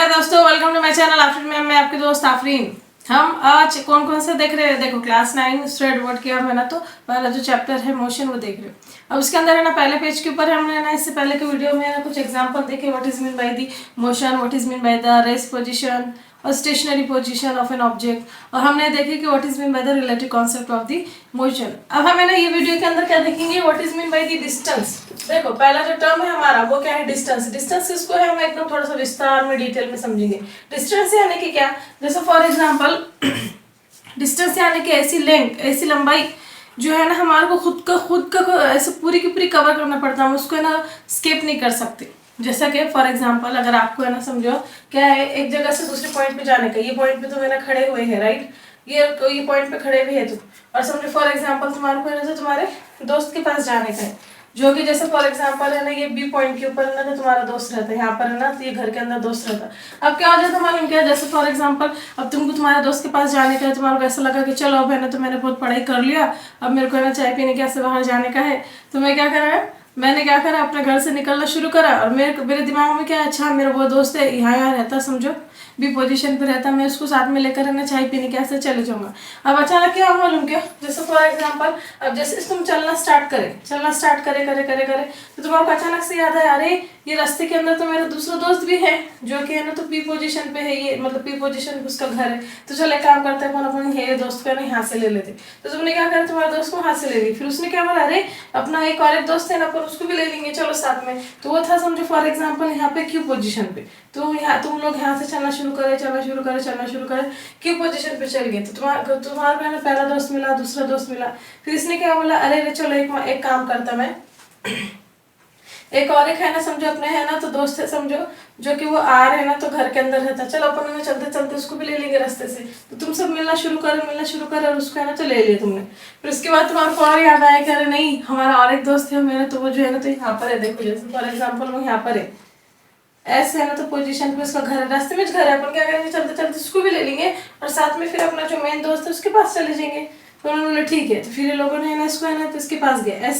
Hello दोस्तों, welcome to my channel Afreen ma'am. मैं आपके दोस्त आफरीन। हम आज कौन कौन से देख रहे हैं? देखो, क्लास 9 स्ट्रेट वर्ड की हम है ना, तो पहला जो चैप्टर है मोशन वो देख रहे हैं। अब उसके अंदर है ना, पहले पेज के ऊपर हमने ना इससे पहले के वीडियो में है ना कुछ एग्जांपल देखे। What is mean by the motion, what is mean by the rest position और stationary position of an object, और हमने देखे कि what is mean by the relative concept of the motion. अब हमें ना ये वीडियो के अंदर क्या देखेंगे? What is mean by the distance. देखो, पहला जो टर्म है हमारा वो क्या है? डिस्टेंस। डिस्टेंस किसको है? हम एकदम थोड़ा सा विस्तार में डिटेल में समझेंगे। डिस्टेंस यानी कि क्या? जैसे फॉर एग्जांपल डिस्टेंस यानी कि ऐसी लेंथ, ऐसी लंबाई जो है ना हमारे को खुद का ऐसे पूरी की पूरी कवर करना पड़ता है। हम उसको है ना स्किप नहीं कर सकते। जैसा कि फॉर एग्जांपल अगर आपको है ना, समझो क्या है, एक जगह से दूसरे पॉइंट पे जाने का, ये पॉइंट पे तो है ना खड़े हुए हैं, राइट, ये पॉइंट पे खड़े भी है तुम, और समझो फॉर एग्जांपल तुम्हारे को है ना तो तुम्हारे दोस्त के पास जाने का है, जो कि जैसे फॉर एग्जांपल है ना, ये बी पॉइंट के ऊपर है ना तो तुम्हारा दोस्त रहता है, यहाँ पर है ना तो ये घर के अंदर दोस्त रहता है। अब क्या हो जाता है मालूम क्या? जैसे फॉर एग्जांपल अब तुमको तुम्हारे दोस्त के पास जाने का है, तुम्हारे को ऐसा लगा कि चलो अब है ना तो मैंने बहुत पढ़ाई कर लिया, अब मेरे को है ना चाय पीने के ऐसे बाहर जाने का है, तो मैं क्या करा है, मैंने क्या करा, अपने घर से निकलना शुरू करा, और मेरे दिमाग में क्या, अच्छा मेरा वो दोस्त है यहाँ रहता, समझो बी पोजीशन पे रहता, मैं उसको साथ में लेकर है ना चाय पीने के ऐसे चले जाऊंगा। अब अचानक क्या मालूम क्या, जैसे फॉर एग्जांपल अब जैसे तुम चलना स्टार्ट करे करे करे करे तो तुम्हारा अचानक से याद है, अरे ये रास्ते के अंदर तो मेरा दूसरा दोस्त भी है जो कि है ना तो पी पोजीशन पे है, ये मतलब पी पोजीशन पे उसका घर है, तो चलो एक काम करते हैं, अपन अपने ये दोस्त को ना यहाँ से ले लेते। तो तुमने क्या करा, तुम्हारे दोस्त को यहाँ से ले ली, फिर उसने क्या बोला, अरे अपना एक और एक दोस्त है ना, अपन उसको भी ले लेंगे चलो साथ में, तो वो था समझो फॉर एग्जाम्पल यहाँ पे क्यू पोजीशन पे। तो यहाँ तुम लोग यहाँ से चलना शुरू करे क्यू पोजीशन पे चल गए, तो तुम्हारा पहला दोस्त मिला, दूसरा दोस्त मिला, फिर इसने क्या बोला, अरे चलो एक काम करता मैं, एक और एक है ना समझो अपने है ना तो दोस्त है समझो, जो कि वो आ रहे हैं ना तो घर के अंदर रहता, चलो अपन में चलते चलते उसको भी ले लेंगे रास्ते से, तो तुम सब मिलना शुरू करो और उसको है ना तो ले लिया तुमने। फिर उसके बाद तुम्हारे को और याद आया कि अरे नहीं, हमारा और एक दोस्त है मेरा, तो वो जो है ना तो यहाँ पर है, देखो जैसे फॉर एग्जाम्पल वो यहाँ पर है, ऐसे है ना तो पोजीशन पे उसका घर है, रास्ते में घर है, अपन क्या करेंगे, चलते चलते उसको भी ले लेंगे और साथ में फिर अपना जो मेन दोस्त है उसके पास चले जाएंगे। तो उन्होंने बोला ठीक है, तो फिर लोगों ने ना इसको है ना तो इसके पास गए,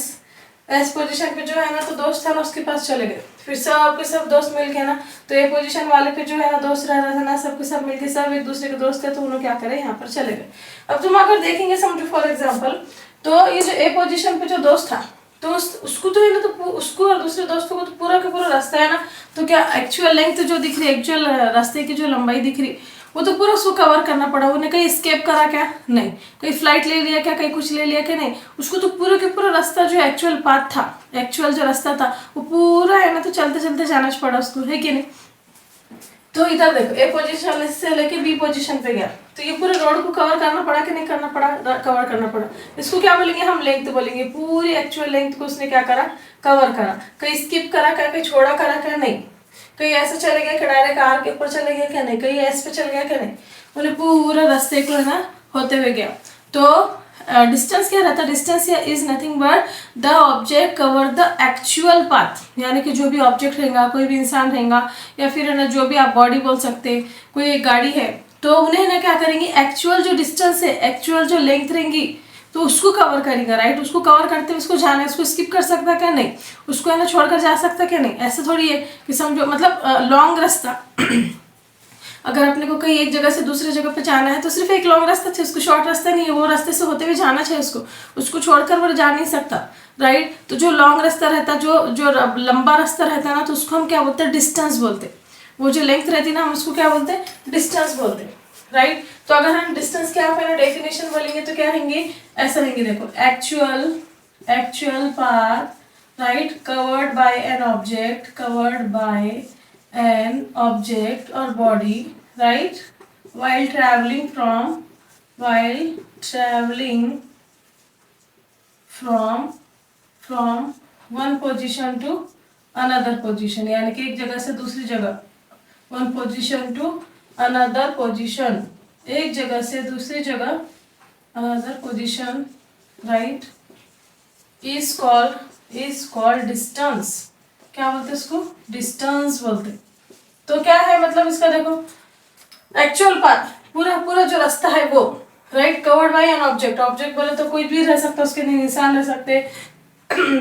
एस पोजीशन पे जो है ना तो दोस्त था ना उसके पास चले गए, फिर सब के सब दोस्त मिल के ना, तो ए पोजीशन वाले पे जो है ना दोस्त रह रहा था ना, सबके सब मिलके सब एक दूसरे के दोस्त थे, तो उन्होंने क्या करे, यहाँ पर चले गए। अब तुम अगर देखेंगे समझो फॉर एग्जाम्पल, तो ये जो ए पोजीशन पे जो दोस्त था तो उसको तो है ना तो उसको और दूसरे दोस्तों को तो पूरा का पूरा रास्ता है ना, तो क्या एक्चुअल लेंथ जो दिख रही है, एक्चुअल रास्ते की जो लंबाई दिख रही, वो तो पूरा उसको कवर करना पड़ा। उन्हें कहीं स्केप करा क्या? नहीं। कहीं फ्लाइट ले लिया क्या? कहीं कुछ ले लिया क्या? नहीं। उसको तो पूरा के पूरा रास्ता जो एक्चुअल पाथ था, एक्चुअल जो रास्ता था वो पूरा है ना तो चलते चलते जाना पड़ा उसको, है कि नहीं। तो इधर देखो, ए पोजीशन से लेके बी पोजीशन पे गया, तो ये पूरे रोड को कवर करना पड़ा कि नहीं करना पड़ा? कवर करना पड़ा। इसको क्या बोलेंगे हम? लेंथ बोलेंगे। पूरी एक्चुअल लेंथ को उसने क्या करा? कवर करा। कहीं स्किप करा क्या? कहीं छोड़ा करा क्या? नहीं। कहीं ऐसे चले गए कि डायरेक्ट कार के ऊपर चले गए क्या? नहीं। कहीं ऐसे पे चल गया क्या? नहीं। बोले पूरा रास्ते को है ना होते हुए गया। तो डिस्टेंस क्या रहता है? Distance is nothing but the object cover the actual path, यानी कि जो भी ऑब्जेक्ट रहेगा, कोई भी इंसान रहेगा, या फिर है ना जो भी आप बॉडी बोल सकते, कोई एक गाड़ी है, तो उन्हें ना क्या करेंगे, एक्चुअल जो डिस्टेंस है, एक्चुअल जो लेंथ रहेंगी, तो उसको कवर करेगा, राइट। उसको कवर करते हुए उसको जाना है, उसको स्किप कर सकता क्या? नहीं। उसको है ना छोड़कर जा सकता क्या? नहीं। ऐसे थोड़ी है कि समझो मतलब लॉन्ग रास्ता अगर अपने को कहीं एक जगह से दूसरे जगह पे जाना है तो सिर्फ एक लॉन्ग रास्ता चाहिए, उसको शॉर्ट रास्ता नहीं है, वो रास्ते से होते हुए जाना चाहिए उसको छोड़कर वो जा नहीं सकता, राइट। तो जो लॉन्ग रास्ता रहता, जो लंबा रास्ता रहता है ना, तो उसको हम क्या बोलते हैं? डिस्टेंस बोलते हैं। वो जो लेंथ रहती है ना, हम उसको क्या बोलते हैं? डिस्टेंस बोलते हैं, राइट। तो अगर हम डिस्टेंस क्या पहले डेफिनेशन बोलेंगे तो क्या रहेंगे? ऐसा रहेंगे, देखो, actual path, right, covered by an object or body, right, while traveling from one position to another position, यानी कि एक जगह से दूसरी जगह, one position to another position, एक जगह से दूसरी जगह, another position, right, is called distance। क्या बोलते इसको? डिस्टेंस बोलते। तो क्या है मतलब इसका? देखो, एक्चुअल पाथ, पूरा जो रास्ता है वो, right, covered by an object बोले तो कोई भी रह सकता है, उसके इंसान रह सकते,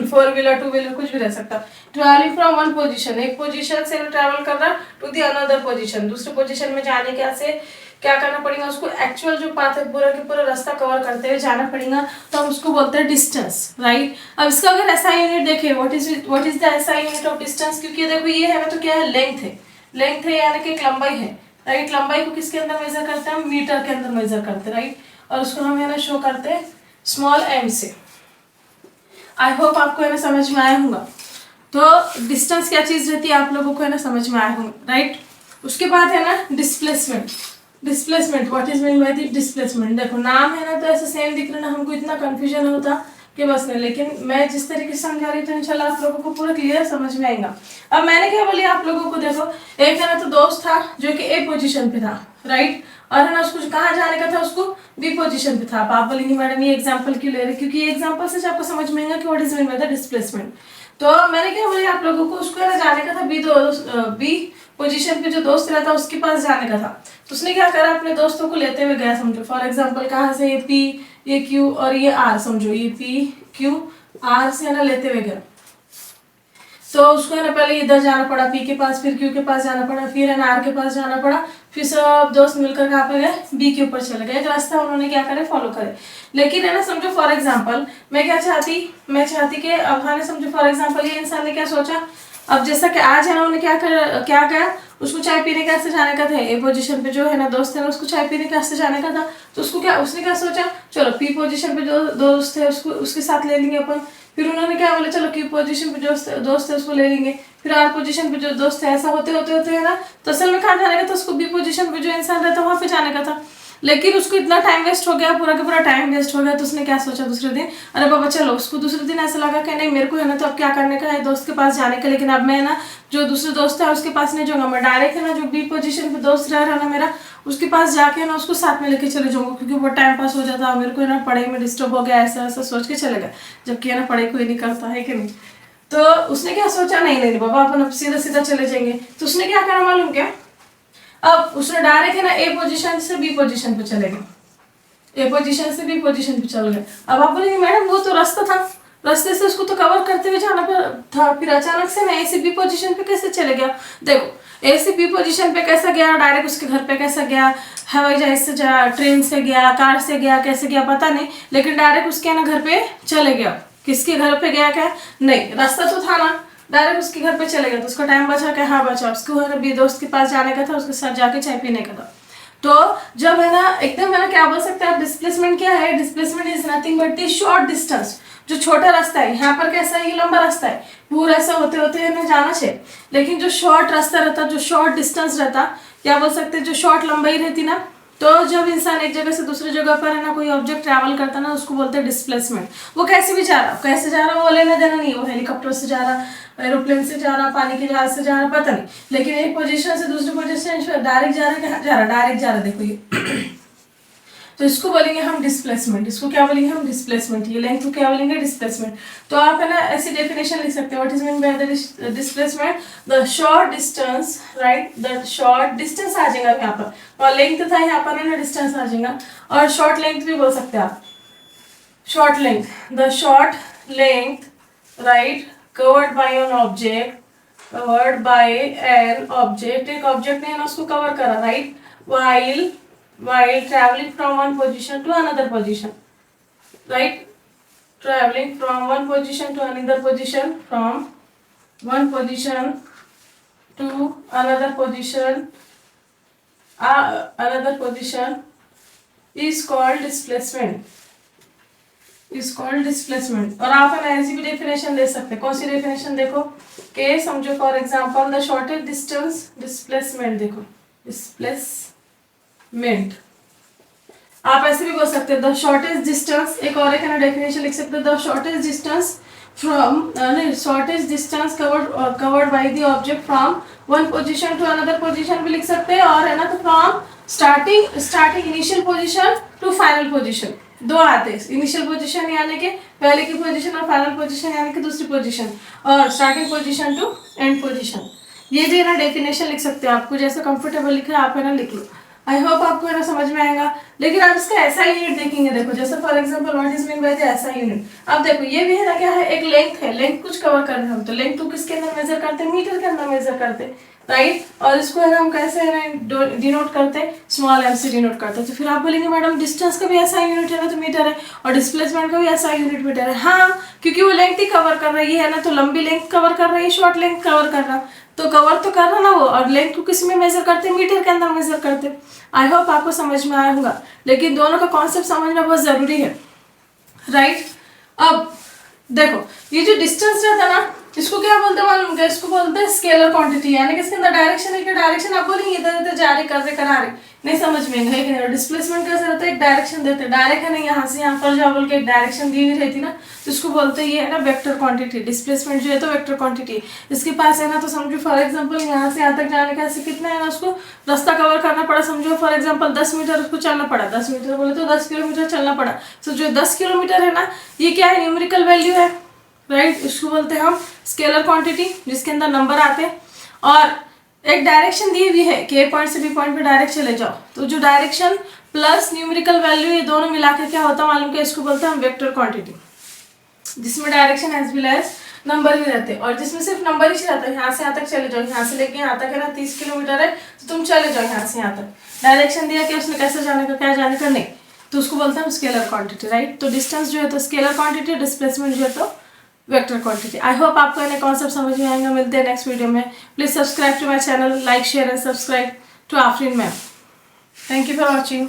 फोर व्हीलर, टू व्हीलर, कुछ भी रह सकता। ट्रैवलिंग फ्रॉम वन पोजीशन, एक पोजीशन से ट्रैवल कर रहा टू दी अनदर पोजीशन, दूसरे पोजीशन में जाने के से क्या करना पड़ेगा उसको, एक्चुअल जो पाथ है पूरा के पूरा रास्ता कवर करते हुए जाना पड़ेगा, तो हम उसको बोलते हैं डिस्टेंस, राइट। अब इसका अगर एसआई यूनिट देखें, what is the SI unit of distance, क्योंकि देखो ये है तो क्या है, लेंथ है यानी कि एक लंबाई है, राइट। लंबाई को किसके अंदर मेजर करते हैं, मीटर के अंदर मेजर करते हैं, राइट। और उसको हम है ना शो करते हैं स्मॉल एम से। आई होप आपको है ना समझ में आया होगा। तो डिस्टेंस क्या चीज रहती है आप लोगों को है ना समझ में आया होगा, राइट। उसके बाद है ना displacement, what is mean by the displacement. देखो नाम है ना तो ऐसे सेम दिख रहा ना, हमको इतना कंफ्यूजन होता कि बस नहीं, लेकिन मैं जिस तरीके से समझा रही थी इंशाल्लाह आप लोगों को पूरा क्लियर समझ में आएगा। अब मैंने क्या बोली आप लोगों को, देखो एक है ना तो दोस्त था जो कि ए पोजीशन पे था, राइट, और है ना उसको कहाँ जाने का था, उसको बी पोजीशन पे था। आप बोलेंगे मैडम ये एग्जांपल क्यों ले रहे, क्योंकि ये एग्जांपल से आपको समझ में आएगा कि what is mean by the displacement. तो मैंने क्या बोली आप लोगों को, उसको है ना जाने का था बी पोजीशन पे जो दोस्त रहता उसके पास जाने का था। तो उसने क्या करा, अपने दोस्तों को लेते हुए गया, समझो फॉर एग्जांपल कहाँ से, ये पी, ये क्यू और ये आर, समझो ये पी क्यू आर से है ना लेते हुए गया। तो उसको है ना पहले इधर जाना पड़ा पी के पास, फिर क्यू के पास जाना पड़ा, फिर है ना आर के पास जाना पड़ा, फिर सब दोस्त मिलकर कहाँ पे गए, बी के ऊपर चले गए। एक रास्ता उन्होंने क्या करे, फॉलो करे। लेकिन है ना समझो फॉर एग्जांपल मैं क्या चाहती, मैं चाहती कि अब हाँ समझो फॉर एग्जांपल ये इंसान ने क्या सोचा, अब जैसा कि आज है ना उन्होंने क्या करा, उसको चाय पीने के वास्ते जाने का था, ए पोजीशन पे जो है ना दोस्त है ना उसको चाय पीने के वास्ते जाने का था। तो उसने क्या सोचा, चलो पी पोजीशन पे जो दोस्त है उसको उसके साथ ले लेंगे अपन। फिर उन्होंने क्या बोला, चलो क्यू पोजीशन पे जो दोस्त है उसको ले लेंगे, फिर आर पोजीशन पे जो दोस्त है, ऐसा होते होते होते है ना तो असल में कहाँ जाने का था, उसको बी पोजीशन पे जो इंसान रहता वहाँ पे जाने का था। लेकिन उसको इतना टाइम वेस्ट हो गया, पूरा का पूरा टाइम वेस्ट हो गया। तो उसने क्या सोचा दूसरे दिन, अरे बाबा चलो, उसको दूसरे दिन ऐसा लगा कि नहीं मेरे को है ना तो अब क्या करने का है, दोस्त के पास जाने का, लेकिन अब मैं ना जो दूसरे दोस्त है उसके पास नहीं जाऊंगा, मैं डायरेक्ट है ना जो बी पोजीशन पे दोस्त रह रहा ना मेरा उसके पास जाके ना उसको साथ में लेके चले जाऊंगा, क्योंकि वो टाइम पास हो जाता, मेरे को है ना पढ़ाई में डिस्टर्ब हो गया, ऐसा ऐसा सोच के चलेगा, जबकि है ना पढ़ाई कोई नहीं करता है कि नहीं। तो उसने क्या सोचा, नहीं नहीं बाबा अपन अब सीधा सीधा चले जाएंगे। तो उसने क्या करा मालूम क्या, अब उसने डायरेक्ट है ना ए पोजीशन से बी पोजीशन पे चले गए, ए पोजीशन से बी पोजीशन पे चल गए। अब आप बोलेंगे मैडम वो तो रास्ता था, रास्ते से उसको तो कवर करते हुए जाना था, फिर अचानक से ना ए से बी पोजीशन पे कैसे चले गया। देखो ए से बी पोजीशन पे कैसा गया, डायरेक्ट उसके घर पे कैसा गया, हवाई जहाज से जा, ट्रेन से गया, कार से गया, कैसे गया पता नहीं, लेकिन डायरेक्ट उसके ना घर पे चले गया। किसके घर पे गया, क्या नहीं, रास्ता तो था ना, डायरेक्ट उसके घर पे चले गया। तो उसका टाइम बचा क्या, हाँ बचा, उसको बी दोस्त के पास जाने का था, उसके साथ जाके चाय पीने का था। तो जब है ना एकदम है ना क्या बोल सकते हैं आप, डिस्प्लेसमेंट क्या है, displacement is nothing but the short distance. जो छोटा रास्ता है, यहाँ पर कैसा है, ये लंबा रास्ता है, पूरा ऐसा होते होते है ना जाना चाहिए, लेकिन जो शॉर्ट रास्ता रहता, जो शॉर्ट डिस्टेंस रहता, क्या बोल सकते हैं, जो शॉर्ट लंबाई रहती ना, तो जब इंसान एक जगह से दूसरी जगह पर है ना कोई ऑब्जेक्ट ट्रैवल करता ना उसको बोलते हैं डिस्प्लेसमेंट। वो कैसे भी जा रहा, कैसे जा रहा वो लेना देना नहीं, वो हेलीकॉप्टर से जा रहा, एरोप्लेन से जा रहा, पानी के जहाज से जा रहा, पता नहीं, लेकिन एक पोजीशन से दूसरी पोजीशन डायरेक्ट जा रहा है, कहाँ जा रहा, डायरेक्ट जा रहा, देखो ये तो इसको बोलेंगे हम डिस्प्लेसमेंट। इसको क्या बोलेंगे हम, डिस्प्लेसमेंट। ये लेंथ को क्या बोलेंगे, डिस्प्लेसमेंट। तो आप है ना ऐसी डेफिनेशन लिख सकते हैं, what is mean by the displacement, the short distance, right, the short distance आ जाएगा यहाँ पर, और लेंथ था यहाँ पर है ना डिस्टेंस आ जाएगा, और शॉर्ट लेंथ भी बोल सकते हैं आप, short length, the short length, right, covered by an object, covered by an object, एक ऑब्जेक्ट ने उसको कवर करा, right, while traveling from one position to another position, right, traveling from one position to another position, from one position to another position, another position is called displacement, is called displacement। और आप है ऐसी भी definition दे सकते हैं, कौन सी definition देखो, के समझो for example the shortest distance, displacement, देखो डिस्प्लेसमेंट, आप ऐसे भी बोल सकते हैं द शॉर्टेस्ट डिस्टेंस। एक और एक है ना डेफिनेशन लिख सकते हैं, the shortest distance from, shortest distance covered by the object from one position to another position भी लिख सकते हैं, और है ना तो from starting initial position to final position, दो आते हैं, इनिशियल पोजीशन यानी कि पहले की पोजीशन और फाइनल पोजीशन यानी कि दूसरी पोजीशन, और starting position to end position. ये भी है ना डेफिनेशन लिख सकते हैं, आपको जैसा कंफर्टेबल लिखा है आप है ना लिख लो। आई होप आपको है ना समझ में आएगा। लेकिन आप इसका ऐसा यूनिट देखेंगे, देखो जैसे for example what is mean by the ऐसा यूनिट। अब देखो ये भी है ना क्या है, एक लेंथ है, लेंथ कुछ कवर कर रहे हैं हम, तो लेंथ तो किसके अंदर मेजर करते हैं, मीटर के अंदर मेजर करते हैं, राइट। और इसको है ना हम कैसे है ना डिनोट करते हैं, स्मॉल एम से डिनोट करते हैं। तो फिर आप बोलेंगे मैडम डिस्टेंस का भी ऐसा यूनिट है ना तो मीटर है, और डिस्प्लेसमेंट का भी ऐसा यूनिट मीटर है। हाँ, क्योंकि वो लेंथ ही कवर कर रही है ना, तो लंबी लेंथ कवर कर रही है, शॉर्ट लेंथ कवर कर रहा, तो कवर तो कर रहा ना वो। और लेंथ को किस में मेजर करते हैं, मीटर के अंदर मेजर करते हैं। आई होप आपको समझ में आया होगा, लेकिन दोनों का कॉन्सेप्ट समझना बहुत जरूरी है, राइट। अब देखो ये जो डिस्टेंस रहता है ना, इसको क्या बोलते हैं मालूम क्या, इसको बोलते हैं स्केलर क्वांटिटी, यानी कि इसके अंदर डायरेक्शन है, क्या डायरेक्शन आप बोलेंगे इधर उधर जा रहे, कर रहे, करा रहे, नहीं समझ में है कि नहीं। डिस्प्लेसमेंट कैसे रहता है, एक डायरेक्शन देते हैं, डायरेक्ट है ना यहाँ से यहाँ पर जाओ बोल के एक डायरेक्शन दी हुई रहती ना, तो इसको बोलते हैं ये है ना वेक्टर क्वांटिटी। डिस्प्लेसमेंट जो है तो वेक्टर क्वांटिटी, इसके पास है ना, तो समझो फॉर एग्जाम्पल यहाँ से यहाँ तक जाने का ऐसे कितना है ना, उसको रास्ता कवर करना पड़ा, समझो फॉर एग्जाम्पल 10 मीटर उसको चलना पड़ा, 10 मीटर बोले तो 10 किलोमीटर चलना पड़ा। तो जो 10 किलोमीटर है ना, ये क्या है, न्यूमेरिकल वैल्यू है, राइट। इसको बोलते हैं हम स्केलर क्वांटिटी, जिसके अंदर नंबर आते हैं, और एक डायरेक्शन दी हुई है कि ए पॉइंट से बी पॉइंट पे डायरेक्ट चले जाओ, तो जो डायरेक्शन प्लस न्यूमेरिकल वैल्यू ये दोनों मिलाकर क्या होता है मालूम, कि इसको बोलते हैं हम वेक्टर क्वांटिटी, जिसमें direction as well as number भी रहते हैं, और जिसमें सिर्फ नंबर ही रहता है। यहाँ से यहाँ तक चले जाओ, यहाँ से लेके यहाँ तक है ना 30 किलोमीटर है, तो तुम चले जाओ यहाँ से यहाँ तक, डायरेक्शन दिया कि उसने कैसे जाने का, क्या जाने का, नहीं, तो उसको बोलते हैं हम स्केलर क्वांटिटी, राइट। तो डिस्टेंस जो है तो स्केलर क्वांटिटी, डिस्प्लेसमेंट जो है तो वेक्टर क्वांटिटी। आई होप आपको इन्हें कॉन्सेप्ट समझ में आएगा। मिलते हैं नेक्स्ट वीडियो में। Please subscribe to my channel, like share and subscribe to Afreen ma'am. Thank you for watching.